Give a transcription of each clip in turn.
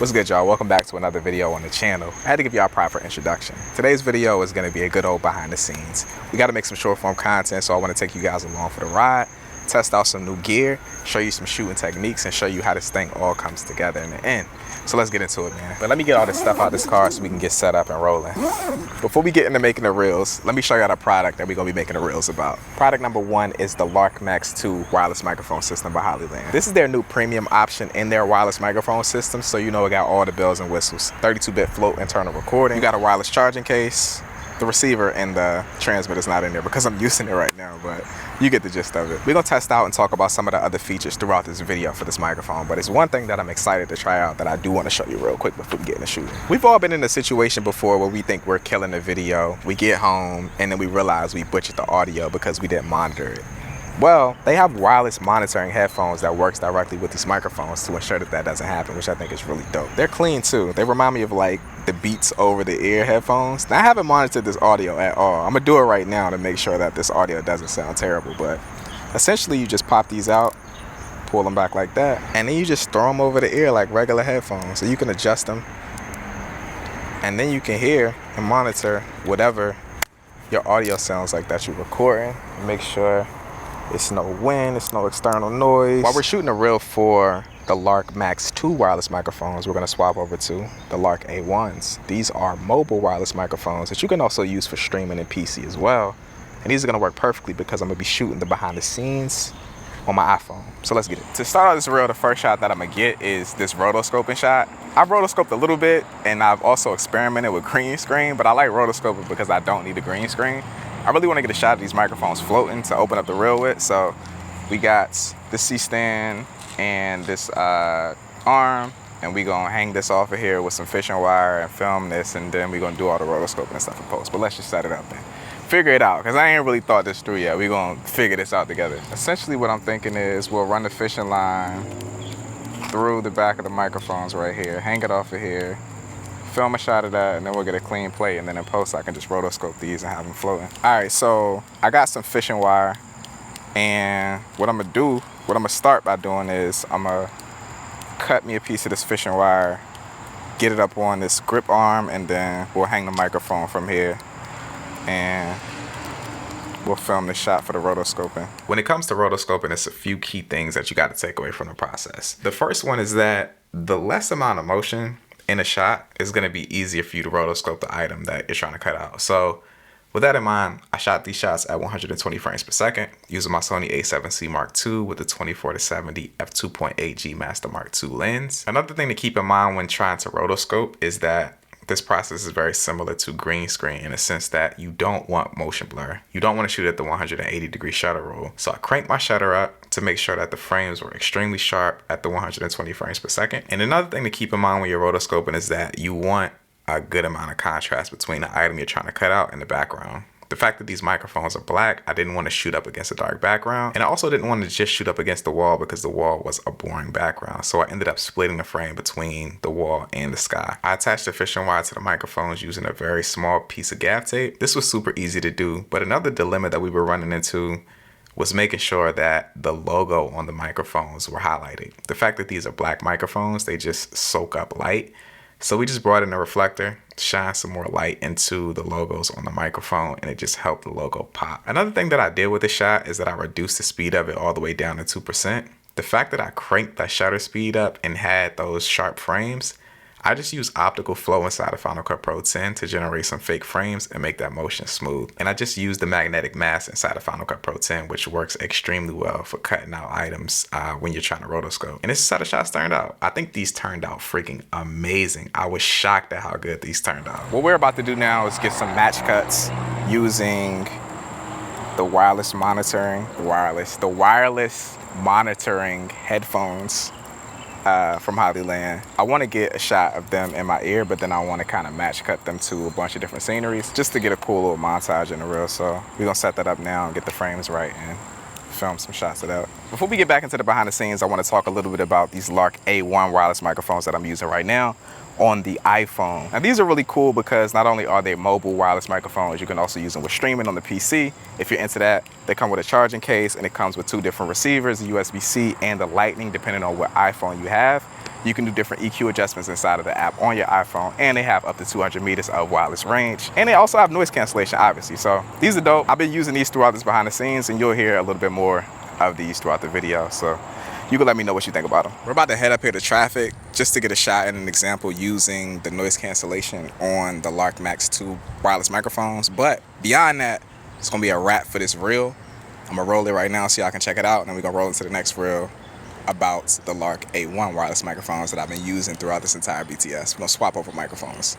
What's good, y'all? Welcome back to another video on the channel. I had to give y'all a proper introduction. Today's video is going to be a good old behind the scenes. We got to make some short form content, so I want to take you guys along for the ride, test out some new gear, show you some shooting techniques, and show you how this thing all comes together in the end. So let's get into it, man. But let me get all this stuff out of this car so we can get set up and rolling. Before we get into making the reels, let me show y'all the product that we're going to be making the reels about. Product number one is the Lark Max 2 wireless microphone system by Hollyland. This is their new premium option in their wireless microphone system, so you know it got all the bells and whistles. 32-bit float internal recording. You got a wireless charging case. The receiver and the transmitter is not in there because I'm using it right now, but you get the gist of it. We're gonna test out and talk about some of the other features throughout this video for this microphone, but it's one thing that I'm excited to try out that I do want to show you real quick before we get into shooting. We've all been in a situation before where we think we're killing the video, we get home, and then we realize we butchered the audio because we didn't monitor it. Well, they have wireless monitoring headphones that works directly with these microphones to ensure that that doesn't happen, which I think is really dope. They're clean too. They remind me of like the Beats over the ear headphones. Now, I haven't monitored this audio at all. I'm gonna do it right now to make sure that this audio doesn't sound terrible, but essentially you just pop these out, pull them back like that, and then you just throw them over the ear like regular headphones. So you can adjust them, and then you can hear and monitor whatever your audio sounds like that you're recording. Make sure it's no wind, it's no external noise. While we're shooting a reel for the Lark Max 2 wireless microphones, we're gonna swap over to the Lark A1s. These are mobile wireless microphones that you can also use for streaming and PC as well. And these are gonna work perfectly because I'm gonna be shooting the behind the scenes on my iPhone. So let's get it. To start out this reel, the first shot that I'm gonna get is this rotoscoping shot. I've rotoscoped a little bit and I've also experimented with green screen, but I like rotoscoping because I don't need a green screen. I really want to get a shot of these microphones floating to open up the reel with. So we got this C-stand and this arm, and we gonna hang this off of here with some fishing wire and film this, and then we gonna do all the rotoscoping and stuff in post. But let's just set it up then. Figure it out, because I ain't really thought this through yet. We gonna figure this out together. Essentially what I'm thinking is we'll run the fishing line through the back of the microphones right here, hang it off of here, film a shot of that, and then we'll get a clean plate, and then in post I can just rotoscope these and have them floating. All right, so I got some fishing wire, and what I'm gonna start by doing is I'm gonna cut me a piece of this fishing wire, get it up on this grip arm, and then we'll hang the microphone from here, and we'll film the shot for the rotoscoping. When it comes to rotoscoping, it's a few key things that you got to take away from the process. The first one is that the less amount of motion in a shot is going to be easier for you to rotoscope the item that you're trying to cut out. So with that in mind, I shot these shots at 120 frames per second using my Sony a7C Mark II with the 24-70 f2.8 G Master Mark II lens. Another thing to keep in mind when trying to rotoscope is that this process is very similar to green screen in the sense that you don't want motion blur. You don't want to shoot at the 180-degree shutter rule. So I cranked my shutter up to make sure that the frames were extremely sharp at the 120 frames per second. And another thing to keep in mind when you're rotoscoping is that you want a good amount of contrast between the item you're trying to cut out and the background. The fact that these microphones are black, I didn't want to shoot up against a dark background. And I also didn't want to just shoot up against the wall because the wall was a boring background. So I ended up splitting the frame between the wall and the sky. I attached the fishing wire to the microphones using a very small piece of gaff tape. This was super easy to do, but another dilemma that we were running into was making sure that the logo on the microphones were highlighted. The fact that these are black microphones, they just soak up light. So we just brought in a reflector, shine some more light into the logos on the microphone, and it just helped the logo pop. Another thing that I did with the shot is that I reduced the speed of it all the way down to 2%. The fact that I cranked that shutter speed up and had those sharp frames, I just used optical flow inside of Final Cut Pro 10 to generate some fake frames and make that motion smooth. And I just used the magnetic mask inside of Final Cut Pro 10, which works extremely well for cutting out items when you're trying to rotoscope. And this is how the shots turned out. I think these turned out freaking amazing. I was shocked at how good these turned out. What we're about to do now is get some match cuts using the wireless monitoring headphones from Hollyland. I want to get a shot of them in my ear, but then I want to kind of match cut them to a bunch of different sceneries just to get a cool little montage in the reel. So we're gonna set that up now and get the frames right and film some shots of that. Before we get back into the behind the scenes, I want to talk a little bit about these Lark A1 wireless microphones that I'm using right now on the iPhone. Now these are really cool because not only are they mobile wireless microphones, you can also use them with streaming on the PC. If you're into that, they come with a charging case and it comes with two different receivers, the USB-C and the Lightning, depending on what iPhone you have. You can do different EQ adjustments inside of the app on your iPhone, and they have up to 200 meters of wireless range. And they also have noise cancellation, obviously. So these are dope. I've been using these throughout this behind the scenes, and you'll hear a little bit more of these throughout the video. So you can let me know what you think about them. We're about to head up here to traffic just to get a shot and an example using the noise cancellation on the Lark Max 2 wireless microphones. But beyond that, it's gonna be a wrap for this reel. I'm gonna roll it right now so y'all can check it out, and then we're gonna roll into the next reel about the Lark A1 wireless microphones that I've been using throughout this entire BTS. We're gonna swap over microphones.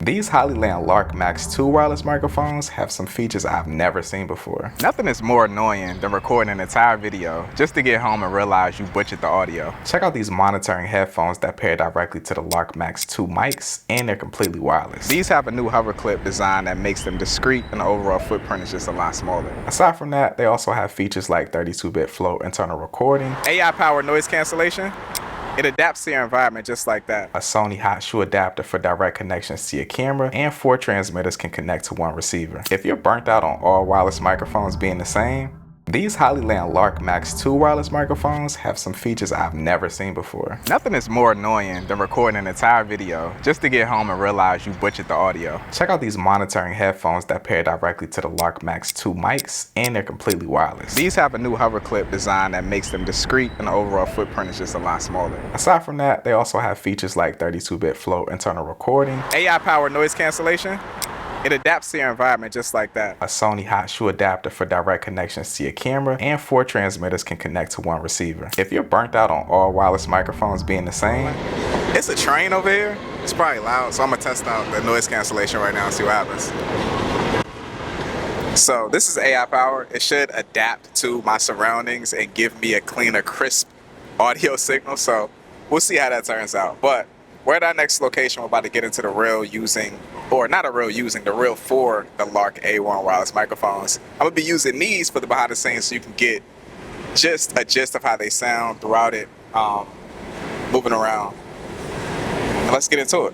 These Hollyland Lark Max 2 wireless microphones have some features I've never seen before. Nothing is more annoying than recording an entire video just to get home and realize you butchered the audio. Check out these monitoring headphones that pair directly to the Lark Max 2 mics, and they're completely wireless. These have a new hover clip design that makes them discreet, and the overall footprint is just a lot smaller. Aside from that, they also have features like 32-bit float internal recording, AI-powered noise cancellation. It adapts to your environment just like that. A Sony hot shoe adapter for direct connections to your camera, and 4 transmitters can connect to 1 receiver. If you're burnt out on all wireless microphones being the same, these Hollyland Lark Max 2 wireless microphones have some features I've never seen before. Nothing is more annoying than recording an entire video just to get home and realize you butchered the audio. Check out these monitoring headphones that pair directly to the Lark Max 2 mics, and they're completely wireless. These have a new hover clip design that makes them discreet, and the overall footprint is just a lot smaller. Aside from that, they also have features like 32-bit float internal recording, AI-powered noise cancellation. It adapts to your environment just like that. A Sony hot shoe adapter for direct connections to your camera, and 4 transmitters can connect to 1 receiver. If you're burnt out on all wireless microphones being the same, it's a train over here. It's probably loud, so I'm gonna test out the noise cancellation right now and see what happens. So this is AI powered. It should adapt to my surroundings and give me a cleaner, crisp audio signal. So we'll see how that turns out. But we're at our next location. We're about to get into the reel using, or not a reel using, the reel for the Lark A1 wireless microphones. I'm gonna be using these for the behind the scenes so you can get just a gist of how they sound throughout it, moving around. And let's get into it.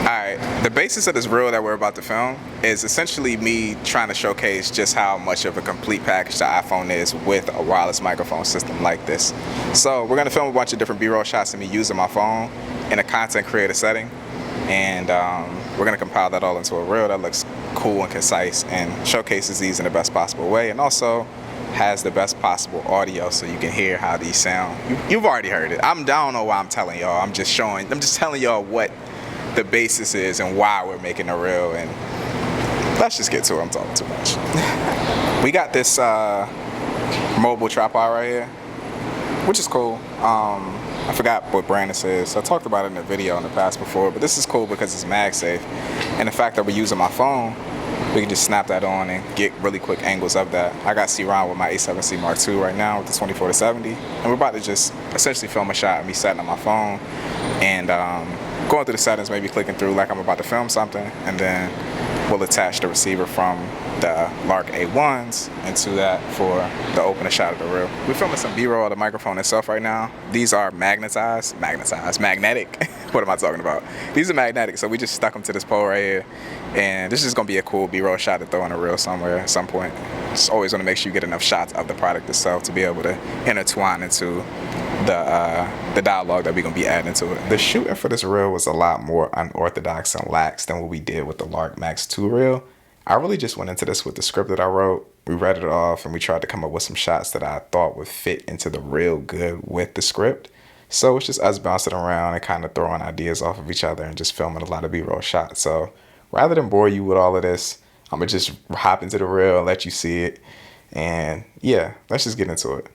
Alright, the basis of this reel that we're about to film is essentially me trying to showcase just how much of a complete package the iPhone is with a wireless microphone system like this. So we're going to film a bunch of different B-roll shots of me using my phone in a content creator setting, and we're going to compile that all into a reel that looks cool and concise and showcases these in the best possible way, and also has the best possible audio so you can hear how these sound. You've already heard it. I don't know why I'm telling y'all. I'm just telling y'all what the basis is and why we're making a reel, and let's just get to it. I'm talking too much. We got this mobile tripod right here, which is cool. I forgot what brand this is. I talked about it in a video in the past before, but this is cool because it's MagSafe, and the fact that we're using my phone, we can just snap that on and get really quick angles of that. I got C-Round with my A7C Mark II right now with the 24-70, and we're about to just essentially film a shot of me setting on my phone and going through the settings, maybe clicking through like I'm about to film something, and then we'll attach the receiver from the Lark A1s into that for the opener shot of the reel. We're filming some B-roll of the microphone itself right now. These are magnetic. What am I talking about? These are magnetic, so we just stuck them to this pole right here, and this is gonna be a cool B-roll shot to throw in a reel somewhere at some point. Just always wanna make sure you get enough shots of the product itself to be able to intertwine into the dialogue that we're gonna be adding to it. The shooting for this reel was a lot more unorthodox and lax than what we did with the Lark Max 2 reel. I really just went into this with the script that I wrote. We read it off and we tried to come up with some shots that I thought would fit into the reel good with the script. So it's just us bouncing around and kind of throwing ideas off of each other and just filming a lot of B-roll shots. So rather than bore you with all of this, I'm gonna just hop into the reel and let you see it. And yeah, let's just get into it.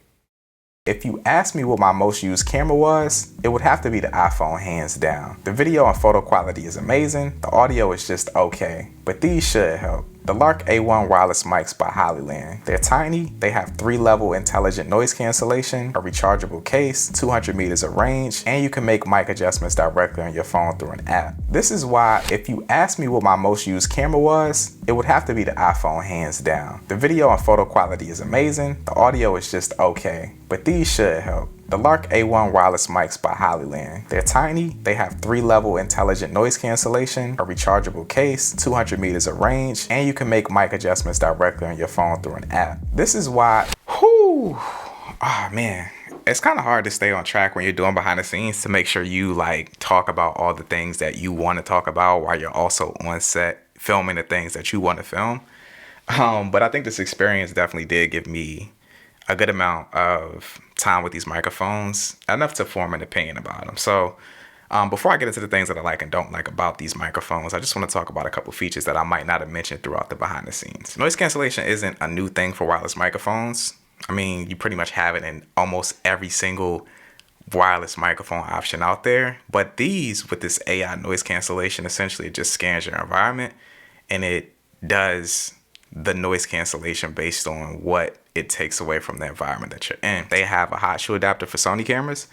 If you ask me what my most used camera was, it would have to be the iPhone, hands down. The video and photo quality is amazing, the audio is just okay, but these should help. The Lark A1 wireless mics by Hollyland. They're tiny, they have 3-level intelligent noise cancellation, a rechargeable case, 200 meters of range, and you can make mic adjustments directly on your phone through an app. This is why, if you ask me what my most used camera was, it would have to be the iPhone, hands down. The video and photo quality is amazing, the audio is just okay, but these should help. The Lark A1 wireless mics by Hollyland. They're tiny, they have 3-level intelligent noise cancellation, a rechargeable case, 200 meters of range, and you can make mic adjustments directly on your phone through an app. This is why, man, it's kind of hard to stay on track when you're doing behind the scenes to make sure you like talk about all the things that you want to talk about while you're also on set filming the things that you want to film. But I think this experience definitely did give me a good amount of time with these microphones, enough to form an opinion about them. So before I get into the things that I like and don't like about these microphones, I just want to talk about a couple features that I might not have mentioned throughout the behind the scenes. Noise cancellation isn't a new thing for wireless microphones. I mean, you pretty much have it in almost every single wireless microphone option out there. But these, with this AI noise cancellation, essentially it just scans your environment and it does the noise cancellation based on what it takes away from the environment that you're in. They have a hot shoe adapter for Sony cameras.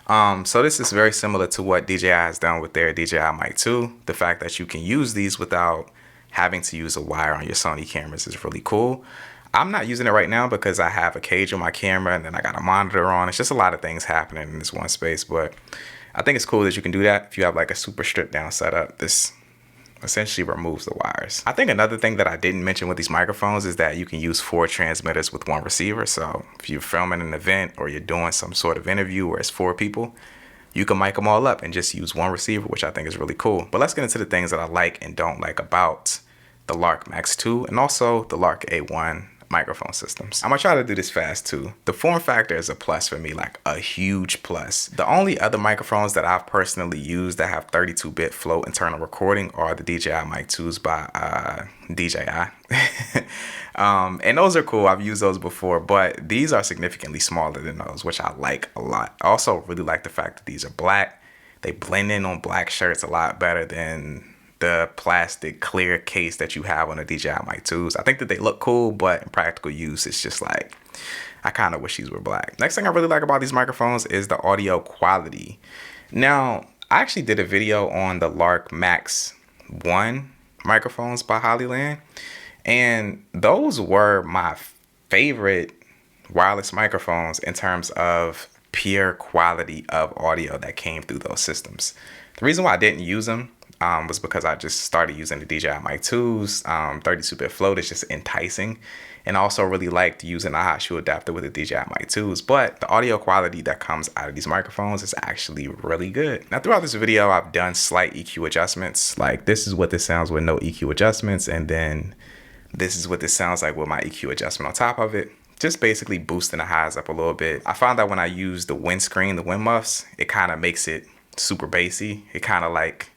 So this is very similar to what DJI has done with their DJI Mic 2. The fact that you can use these without having to use a wire on your Sony cameras is really cool. I'm not using it right now because I have a cage on my camera and then I got a monitor on. It's just a lot of things happening in this one space, but I think it's cool that you can do that if you have like a super stripped down setup. This essentially removes the wires. I think another thing that I didn't mention with these microphones is that you can use 4 transmitters with 1 receiver. So if you're filming an event or you're doing some sort of interview where it's 4 people, you can mic them all up and just use 1 receiver, which I think is really cool. But let's get into the things that I like and don't like about the Lark Max 2 and also the Lark A1 microphone systems. I'm gonna try to do this fast too. The form factor is a plus for me, like a huge plus. The only other microphones that I've personally used that have 32-bit float internal recording are the DJI Mic 2s by DJI. And those are cool. I've used those before, but these are significantly smaller than those, which I like a lot. I also really like the fact that these are black. They blend in on black shirts a lot better than the plastic clear case that you have on the DJI Mic 2s. I think that they look cool, but in practical use, it's just like, I kind of wish these were black. Next thing I really like about these microphones is the audio quality. Now, I actually did a video on the Lark Max 1 microphones by Hollyland, and those were my favorite wireless microphones in terms of pure quality of audio that came through those systems. The reason why I didn't use them was because I just started using the DJI Mic 2s. 32-bit float is just enticing. And I also really liked using a hot shoe adapter with the DJI Mic 2s. But the audio quality that comes out of these microphones is actually really good. Now, throughout this video, I've done slight EQ adjustments. Like, this is what this sounds with no EQ adjustments. And then this is what this sounds like with my EQ adjustment on top of it. Just basically boosting the highs up a little bit. I found that when I use the windscreen, the wind muffs, it kind of makes it super bassy. It kind of like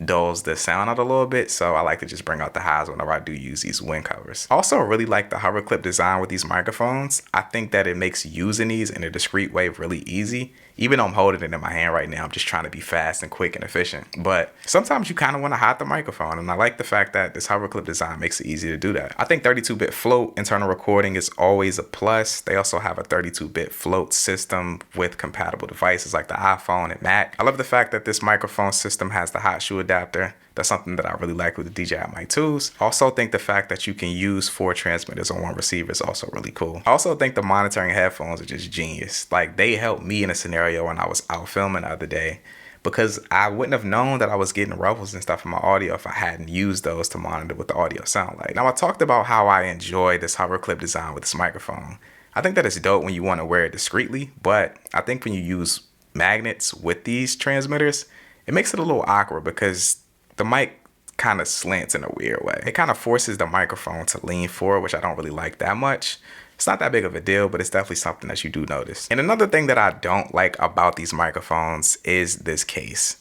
dulls the sound out a little bit, so I like to just bring out the highs whenever I do use these wind covers. Also, I really like the hover clip design with these microphones. I think that it makes using these in a discreet way really easy. Even though I'm holding it in my hand right now, I'm just trying to be fast and quick and efficient. But sometimes you kind of want to hide the microphone, and I like the fact that this hover clip design makes it easy to do that. I think 32-bit float internal recording is always a plus. They also have a 32-bit float system with compatible devices like the iPhone and Mac. I love the fact that this microphone system has the hot shoe adapter. That's something that I really like with the DJI Mic 2s. I also think the fact that you can use 4 transmitters on 1 receiver is also really cool. I also think the monitoring headphones are just genius. Like, they helped me in a scenario when I was out filming the other day, because I wouldn't have known that I was getting ruffles and stuff in my audio if I hadn't used those to monitor what the audio sound like. Now, I talked about how I enjoy this hover clip design with this microphone. I think that it's dope when you want to wear it discreetly, but I think when you use magnets with these transmitters, it makes it a little awkward because the mic kind of slants in a weird way. It kind of forces the microphone to lean forward, which I don't really like that much. It's not that big of a deal, but it's definitely something that you do notice. And another thing that I don't like about these microphones is this case.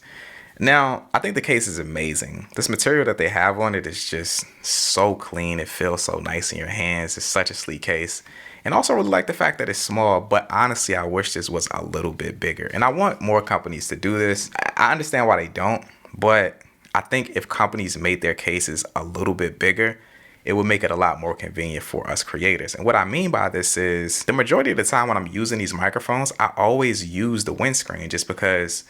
Now, I think the case is amazing. This material that they have on it is just so clean. It feels so nice in your hands. It's such a sleek case. And also really like the fact that it's small, but honestly, I wish this was a little bit bigger. And I want more companies to do this. I understand why they don't, but I think if companies made their cases a little bit bigger, it would make it a lot more convenient for us creators. And what I mean by this is the majority of the time when I'm using these microphones, I always use the windscreen just because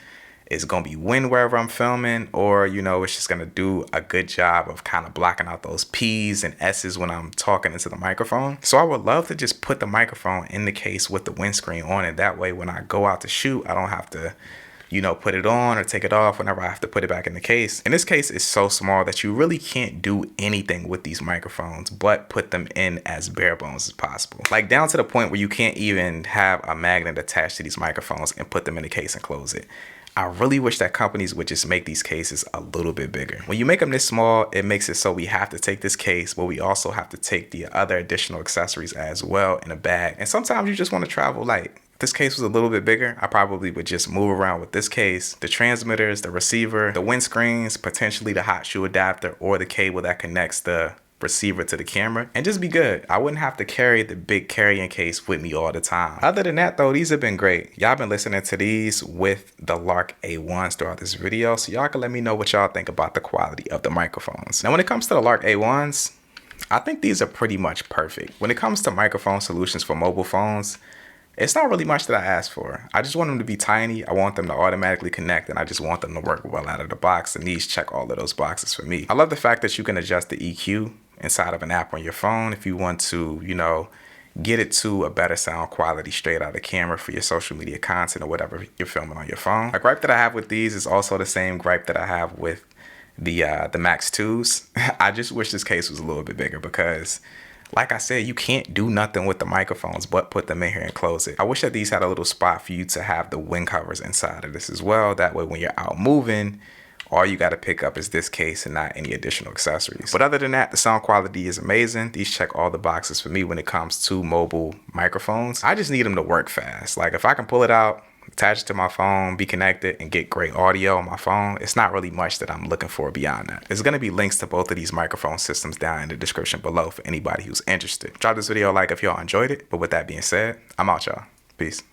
it's going to be wind wherever I'm filming, or, you know, it's just going to do a good job of kind of blocking out those P's and S's when I'm talking into the microphone. So I would love to just put the microphone in the case with the windscreen on it. That way, when I go out to shoot, I don't have to you know, put it on or take it off whenever I have to put it back in the case. And this case is so small that you really can't do anything with these microphones but put them in as bare bones as possible. Like down to the point where you can't even have a magnet attached to these microphones and put them in the case and close it. I really wish that companies would just make these cases a little bit bigger. When you make them this small, it makes it so we have to take this case, but we also have to take the other additional accessories as well in a bag. And sometimes you just want to travel light. If this case was a little bit bigger, I probably would just move around with this case, the transmitters, the receiver, the windscreens, potentially the hot shoe adapter, or the cable that connects the receiver to the camera, and just be good. I wouldn't have to carry the big carrying case with me all the time. Other than that though, these have been great. Y'all been listening to these with the Lark A1s throughout this video, so y'all can let me know what y'all think about the quality of the microphones. Now when it comes to the Lark A1s, I think these are pretty much perfect. When it comes to microphone solutions for mobile phones, it's not really much that I ask for. I just want them to be tiny. I want them to automatically connect, and I just want them to work well out of the box, and these check all of those boxes for me. I love the fact that you can adjust the EQ inside of an app on your phone if you want to, you know, get it to a better sound quality straight out of the camera for your social media content or whatever you're filming on your phone. A gripe that I have with these is also the same gripe that I have with the Max 2s. I just wish this case was a little bit bigger because, like I said, you can't do nothing with the microphones but put them in here and close it. I wish that these had a little spot for you to have the wing covers inside of this as well. That way when you're out moving, all you got to pick up is this case and not any additional accessories. But other than that, the sound quality is amazing. These check all the boxes for me when it comes to mobile microphones. I just need them to work fast. Like if I can pull it out, attach it to my phone, be connected, and get great audio on my phone, it's not really much that I'm looking for beyond that. There's going to be links to both of these microphone systems down in the description below for anybody who's interested. Drop this video a like if y'all enjoyed it. But with that being said, I'm out, y'all. Peace.